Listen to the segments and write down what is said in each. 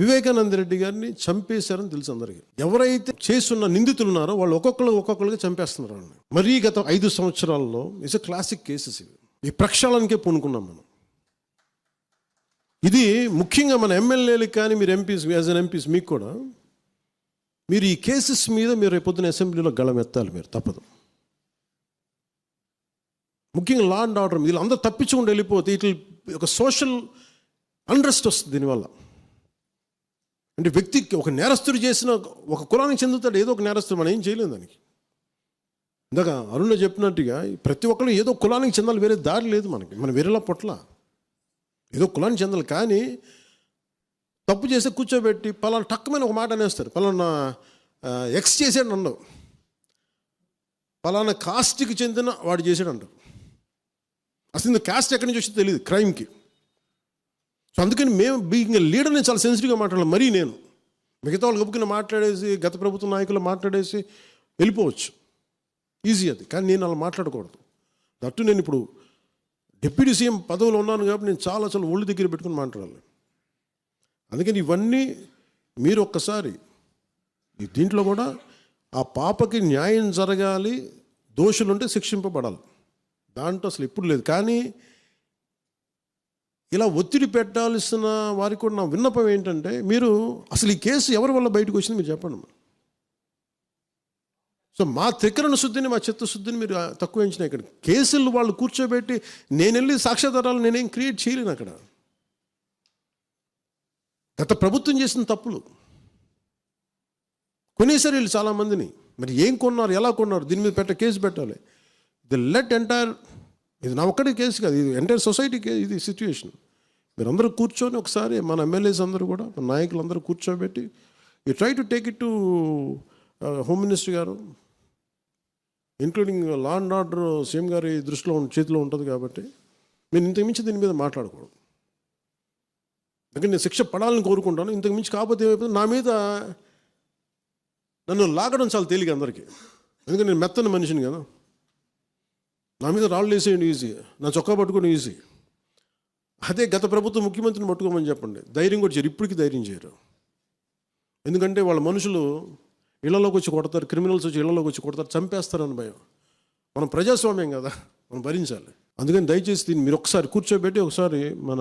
వివేకానంద రెడ్డి గారిని చంపేశారని తెలుసు అందరికీ. ఎవరైతే చేస్తున్న నిందితులు ఉన్నారో వాళ్ళు ఒక్కొక్కరుగా చంపేస్తున్నారు వాళ్ళని. మరీ గత 5 సంవత్సరాల్లో ఇట్స్ ఎ క్లాసిక్ కేసెస్ ఇవి. ఈ ప్రక్షాళనకే పూనుకున్నాం మనం. ఇది ముఖ్యంగా మన ఎమ్మెల్యేలకు కానీ మీరు ఎంపీస్ యాజ్ అన్ ఎంపీస్ మీకు కూడా మీరు ఈ కేసెస్ మీద మీరు రేపొద్దున అసెంబ్లీలో గళం ఎత్తాలి. మీరు తప్పదు. ముఖ్యంగా లా అండ్ ఆర్డర్ వీళ్ళు అందరూ తప్పించుకుంటూ వెళ్ళిపోతే ఇట్లా ఒక సోషల్ అన్రెస్ట్ వస్తుంది దీనివల్ల. అంటే వ్యక్తికి ఒక నేరస్తుడు చేసిన ఒక కులానికి చెందుతాడు, ఏదో ఒక నేరస్తుడు, మనం ఏం చేయలేము దానికి. ఇందాక అరుణ చెప్పినట్టుగా ప్రతి ఒక్కరు ఏదో కులానికి చెందాలి, వేరే దారి లేదు మనకి. మనం వేరేలా పొట్ల ఏదో కులానికి చెందాలి. కానీ తప్పు చేస్తే కూర్చోబెట్టి పలానా టక్కుమైన ఒక మాట అనేస్తారు. పలానా ఎక్స్ చేసాడు అన్నావు, పలానా కాస్ట్కి చెందిన వాడు చేసాడు అంటారు. అసలు ఇంత కాస్ట్ ఎక్కడి నుంచి వచ్చి తెలియదు క్రైమ్కి. సో అందుకని మేము బీయింగ్ లీడర్ని చాలా సెన్సిటివ్గా మాట్లాడాలి. మరీ నేను మిగతా వాళ్ళు గబుక్కున మాట్లాడేసి గత ప్రభుత్వ నాయకులు మాట్లాడేసి వెళ్ళిపోవచ్చు, ఈజీ అది. కానీ నేను అలా మాట్లాడకూడదు. దట్టు నేను ఇప్పుడు డిప్యూటీ సీఎం పదవిలో ఉన్నాను కాబట్టి నేను చాలా ఒళ్ళు దగ్గర పెట్టుకుని మాట్లాడాలి. అందుకని ఇవన్నీ మీరు ఒక్కసారి దీంట్లో కూడా ఆ పాపకి న్యాయం జరగాలి, దోషులు ఉంటే శిక్షింపబడాలి, దాంట్లో అసలు ఎప్పుడు లేదు. కానీ ఇలా ఒత్తిడి పెట్టాల్సిన వారికి కూడా నా విన్నపం ఏంటంటే, మీరు అసలు ఈ కేసు ఎవరి వల్ల బయటకు వచ్చింది మీరు చెప్పండి. సో మా త్రికరణ శుద్ధిని, మా చిత్తశుద్ధిని మీరు తక్కువ ఎంచిన. ఇక్కడ కేసులు వాళ్ళు కూర్చోబెట్టి నేను వెళ్ళి సాక్ష్యాధారాలు నేనేం క్రియేట్ చేయలేను. అక్కడ గత ప్రభుత్వం చేసిన తప్పులు కొనేసారు వీళ్ళు చాలామందిని. మరి ఏం కొన్నారు, ఎలా కొన్నారు, దీని మీద కేసు పెట్టాలి. ది లెట్ ఎంటైర్, ఇది నా ఒక్కడి కేసు కాదు, ఇది ఎంటైర్ సొసైటీకి ఇది సిచ్యువేషన్. మీరందరూ కూర్చొని ఒకసారి మన ఎమ్మెల్యేస్ అందరూ కూడా, మన నాయకులు అందరూ కూర్చోబెట్టి you try to take it to home minister గారు, including law and order CM గారి దృష్టిలో చేతిలో ఉంటుంది. కాబట్టి మీరు ఇంతకుమించి దీని మీద మాట్లాడకూడదు. అందుకని నేను శిక్ష పడాలని కోరుకుంటాను. ఇంతకుమించి కాకపోతే ఏమైపోతుంది, నా మీద నన్ను లాగడం చాలా తేలిక అందరికీ. ఎందుకంటే నేను మెత్తని మనిషిని కదా. నా మీద రాళ్ళు వేసేయండి ఈజీ, నా చొక్కా పట్టుకోవడం ఈజీ. అదే గత ప్రభుత్వం ముఖ్యమంత్రిని పట్టుకోమని చెప్పండి, ధైర్యం కూడా చేయరు. ఇప్పటికీ ధైర్యం చేయరు. ఎందుకంటే వాళ్ళ మనుషులు ఇళ్లలోకి వచ్చి కొడతారు, క్రిమినల్స్ వచ్చి ఇళ్లలోకి వచ్చి కొడతారు, చంపేస్తారని భయం. మనం ప్రజాస్వామ్యం కదా, మనం భరించాలి. అందుకని దయచేసి దీన్ని మీరు ఒకసారి కూర్చోబెట్టి ఒకసారి మన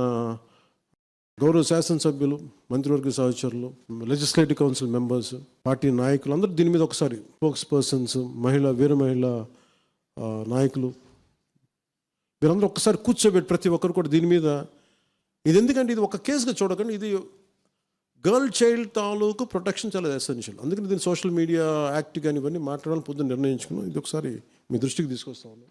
గౌరవ శాసనసభ్యులు, మంత్రివర్గ సహచరులు, లెజిస్లేటివ్ కౌన్సిల్ మెంబర్స్, పార్టీ నాయకులు అందరూ దీని మీద ఒకసారి స్పోక్స్ పర్సన్స్, వీర మహిళా నాయకులు, మీరందరూ ఒక్కసారి కూర్చోబెట్టి ప్రతి ఒక్కరు కూడా దీని మీద, ఇది ఎందుకంటే ఇది ఒక కేసుగా చూడకండి, ఇది గర్ల్ చైల్డ్ తాలూకు ప్రొటెక్షన్ చాలా ఎసెన్షియల్. అందుకని దీన్ని సోషల్ మీడియా యాక్ట్ కానీ ఇవన్నీ మాట్లాడాలని పొద్దున్న నిర్ణయించుకున్నాం. ఇది ఒకసారి మీ దృష్టికి తీసుకొస్తా ఉన్నాం.